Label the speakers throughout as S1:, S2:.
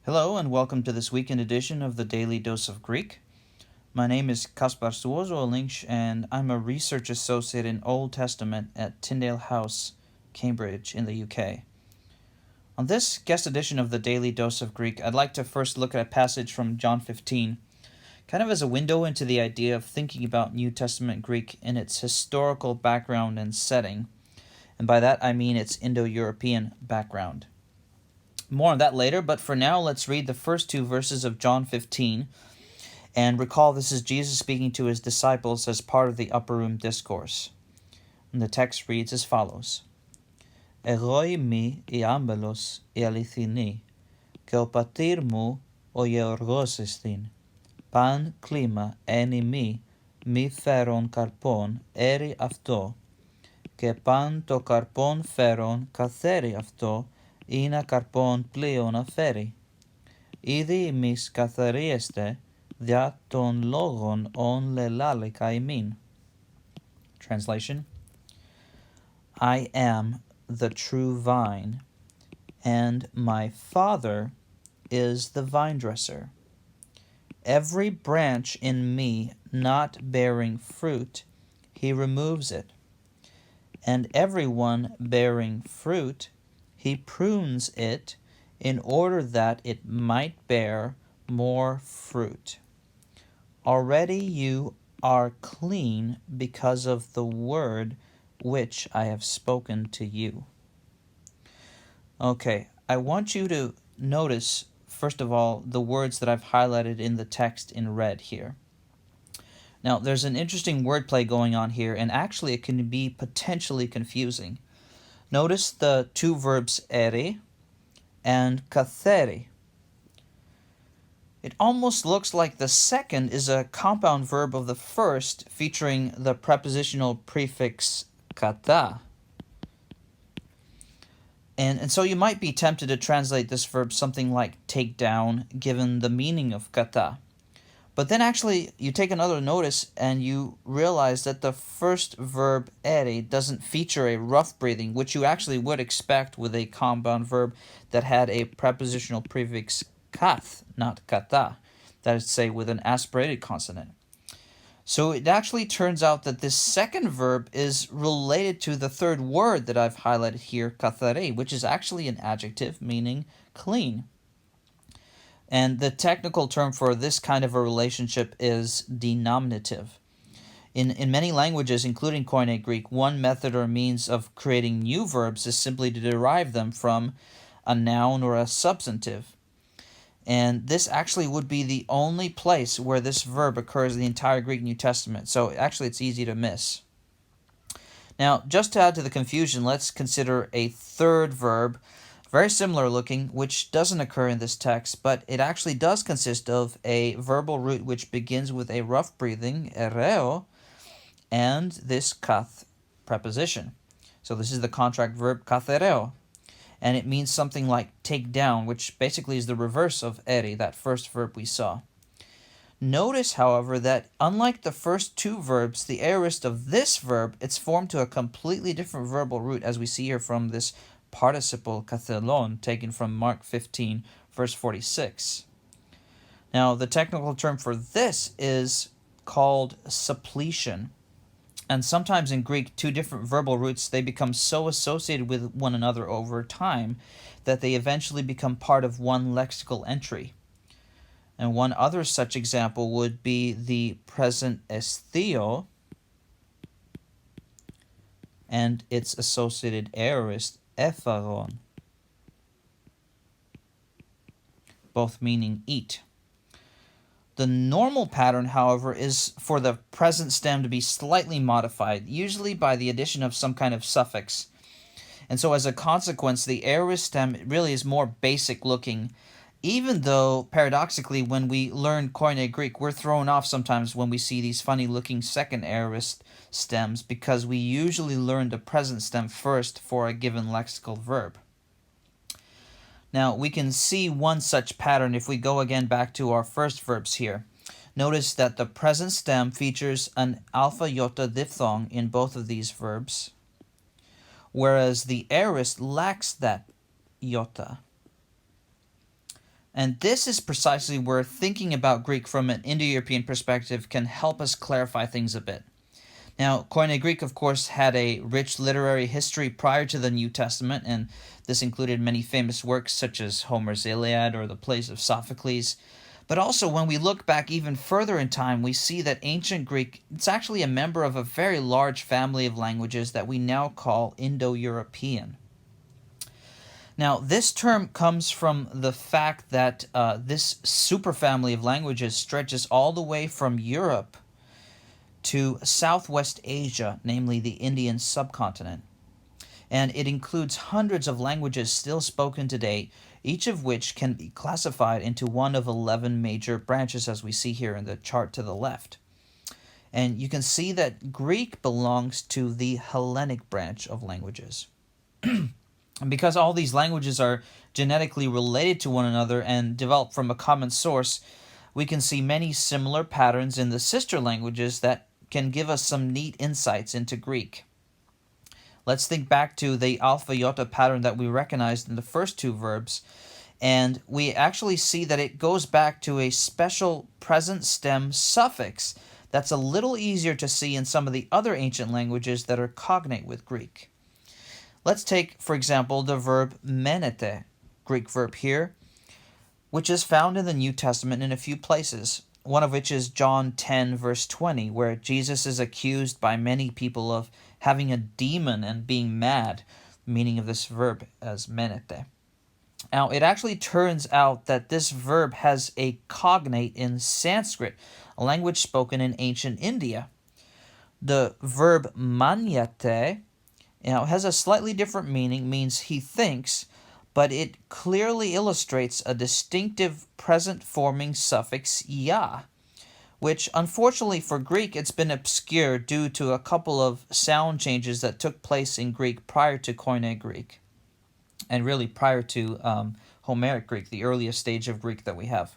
S1: Hello and welcome to this weekend edition of the Daily Dose of Greek. My name is Kaspars Ozolins and I'm a research associate in Old Testament at Tyndale House, Cambridge in the UK. On this guest edition of the Daily Dose of Greek, I'd like to first look at a passage from John 15, kind of as a window into the idea of thinking about New Testament Greek in its historical background and setting. And by that I mean its Indo-European background. More on that later, but for now, let's read the first two verses of John 15, and recall this is Jesus speaking to his disciples as part of the Upper Room Discourse. And the text reads as follows: Egoi mi iambelos ialithini, ke o patir mu o georgos estin, pan klima eni mi feron karpon eri αυτό, και pan to karpon feron katheri αυτό, Ina karpon plion aferi. Idi mis katherieste, dia ton logon on lelale kaimin. Translation: I am the true vine, and my Father is the vine dresser. Every branch in me not bearing fruit, he removes it, and every one bearing fruit, he prunes it in order that it might bear more fruit. Already you are clean because of the word which I have spoken to you. Okay, I want you to notice, first of all, the words that I've highlighted in the text in red here. Now, there's an interesting wordplay going on here, and actually it can be potentially confusing. Notice the two verbs eri and katheri. It almost looks like the second is a compound verb of the first, featuring the prepositional prefix kata. And so you might be tempted to translate this verb something like take down, given the meaning of kata. But then actually, you take another notice and you realize that the first verb eri doesn't feature a rough breathing, which you actually would expect with a compound verb that had a prepositional prefix kath, not kata, that is to say with an aspirated consonant. So it actually turns out that this second verb is related to the third word that I've highlighted here, kathare, which is actually an adjective meaning clean. And the technical term for this kind of a relationship is denominative. In many languages, including Koine Greek, one method or means of creating new verbs is simply to derive them from a noun or a substantive. And this actually would be the only place where this verb occurs in the entire Greek New Testament. So actually it's easy to miss. Now, just to add to the confusion, let's consider a third verb, very similar looking, which doesn't occur in this text, but it actually does consist of a verbal root which begins with a rough breathing, ereo, and this kath preposition. So this is the contract verb kathereo, and it means something like take down, which basically is the reverse of eri, that first verb we saw. Notice, however, that unlike the first two verbs, the aorist of this verb, it's formed to a completely different verbal root, as we see here from this participle kathelon, taken from Mark 15, verse 46. Now, the technical term for this is called suppletion. And sometimes in Greek, two different verbal roots, they become so associated with one another over time that they eventually become part of one lexical entry. And one other such example would be the present estheo and its associated aorist epharon, both meaning eat. The normal pattern, however, is for the present stem to be slightly modified, usually by the addition of some kind of suffix. And so as a consequence, the aorist stem really is more basic looking, even though, paradoxically, when we learn Koine Greek, we're thrown off sometimes when we see these funny-looking second aorist stems, because we usually learn the present stem first for a given lexical verb. Now, we can see one such pattern if we go again back to our first verbs here. Notice that the present stem features an alpha iota diphthong in both of these verbs, whereas the aorist lacks that iota. And this is precisely where thinking about Greek from an Indo-European perspective can help us clarify things a bit. Now, Koine Greek, of course, had a rich literary history prior to the New Testament, and this included many famous works such as Homer's Iliad or the plays of Sophocles. But also, when we look back even further in time, we see that ancient Greek, it's actually a member of a very large family of languages that we now call Indo-European. Now, this term comes from the fact that this superfamily of languages stretches all the way from Europe to Southwest Asia, namely the Indian subcontinent. And it includes hundreds of languages still spoken today, each of which can be classified into one of 11 major branches, as we see here in the chart to the left. And you can see that Greek belongs to the Hellenic branch of languages. And because all these languages are genetically related to one another and developed from a common source, we can see many similar patterns in the sister languages that can give us some neat insights into Greek. Let's think back to the alpha-iota pattern that we recognized in the first two verbs, and we actually see that it goes back to a special present stem suffix that's a little easier to see in some of the other ancient languages that are cognate with Greek. Let's take, for example, the verb menete, Greek verb here, which is found in the New Testament in a few places, one of which is John 10, verse 20, where Jesus is accused by many people of having a demon and being mad, the meaning of this verb as menete. Now, it actually turns out that this verb has a cognate in Sanskrit, a language spoken in ancient India. The verb manyate has a slightly different meaning, means he thinks, but it clearly illustrates a distinctive present-forming suffix ya, which unfortunately for Greek it's been obscured due to a couple of sound changes that took place in Greek prior to Koine Greek, and really prior to Homeric Greek, the earliest stage of Greek that we have.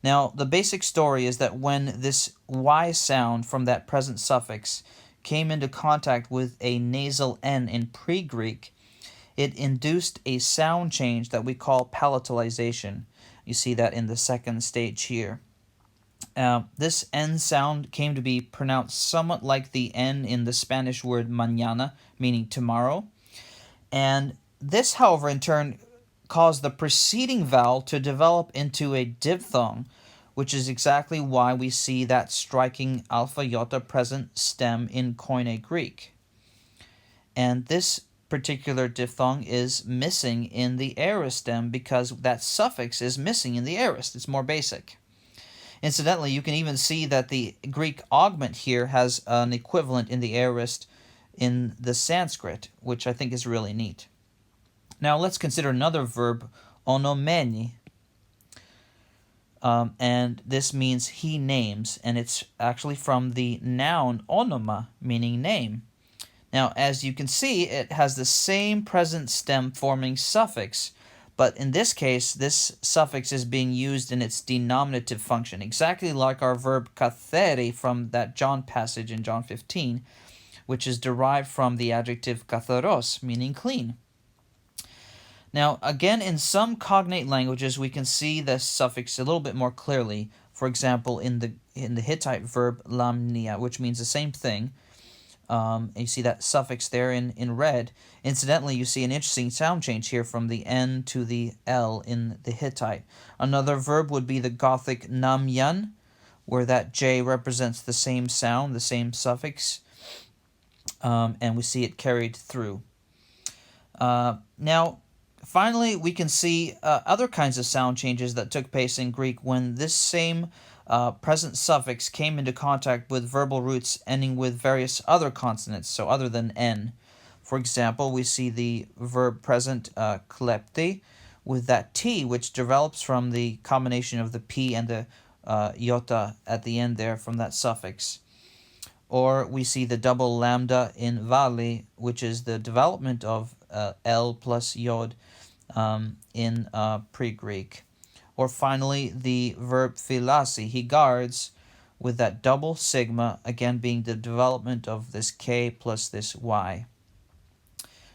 S1: Now, the basic story is that when this y sound from that present suffix came into contact with a nasal n in pre-Greek, it induced a sound change that we call palatalization. You see that in the second stage here. This N sound came to be pronounced somewhat like the N in the Spanish word mañana, meaning tomorrow. And this, however, in turn caused the preceding vowel to develop into a diphthong, which is exactly why we see that striking alpha-iota present stem in Koine Greek. And this particular diphthong is missing in the aorist stem because that suffix is missing in the aorist. It's more basic. Incidentally, you can even see that the Greek augment here has an equivalent in the aorist in the Sanskrit, which I think is really neat. Now let's consider another verb, onomeni. And this means he names, and it's actually from the noun onoma, meaning name. Now, as you can see, it has the same present stem forming suffix, but in this case, this suffix is being used in its denominative function, exactly like our verb katheri from that John passage in John 15, which is derived from the adjective katharos, meaning clean. Now, again, in some cognate languages, we can see the suffix a little bit more clearly. For example, in the Hittite verb lamnia, which means the same thing. And you see that suffix there in red. Incidentally, you see an interesting sound change here from the N to the L in the Hittite. Another verb would be the Gothic namyan, where that J represents the same sound, the same suffix, and we see it carried through. Now, finally, we can see other kinds of sound changes that took place in Greek when this same present suffix came into contact with verbal roots ending with various other consonants, so other than N. For example, we see the verb present klepti with that T, which develops from the combination of the P and the iota at the end there from that suffix. Or we see the double lambda in vali, which is the development of L plus yod in pre-Greek. Or finally, the verb philasi, he guards, with that double sigma, again being the development of this K plus this Y.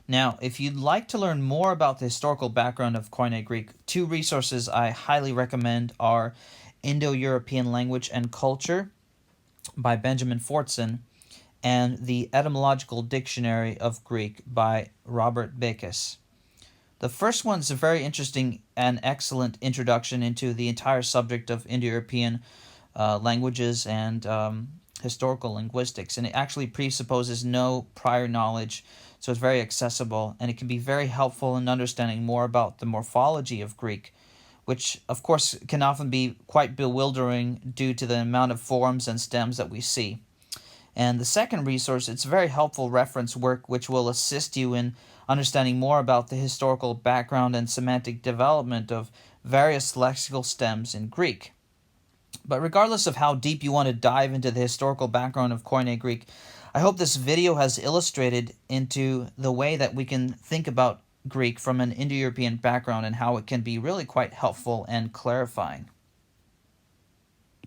S1: Now, if you'd like to learn more about the historical background of Koine Greek, two resources I highly recommend are Indo-European Language and Culture by Benjamin Fortson and the Etymological Dictionary of Greek by Robert Bekes. The first one's a very interesting and excellent introduction into the entire subject of Indo-European languages and historical linguistics, and it actually presupposes no prior knowledge, so it's very accessible, and it can be very helpful in understanding more about the morphology of Greek, which of course can often be quite bewildering due to the amount of forms and stems that we see. And the second resource, it's a very helpful reference work which will assist you in understanding more about the historical background and semantic development of various lexical stems in Greek. But regardless of how deep you want to dive into the historical background of Koine Greek, I hope this video has illustrated into the way that we can think about Greek from an Indo-European background and how it can be really quite helpful and clarifying.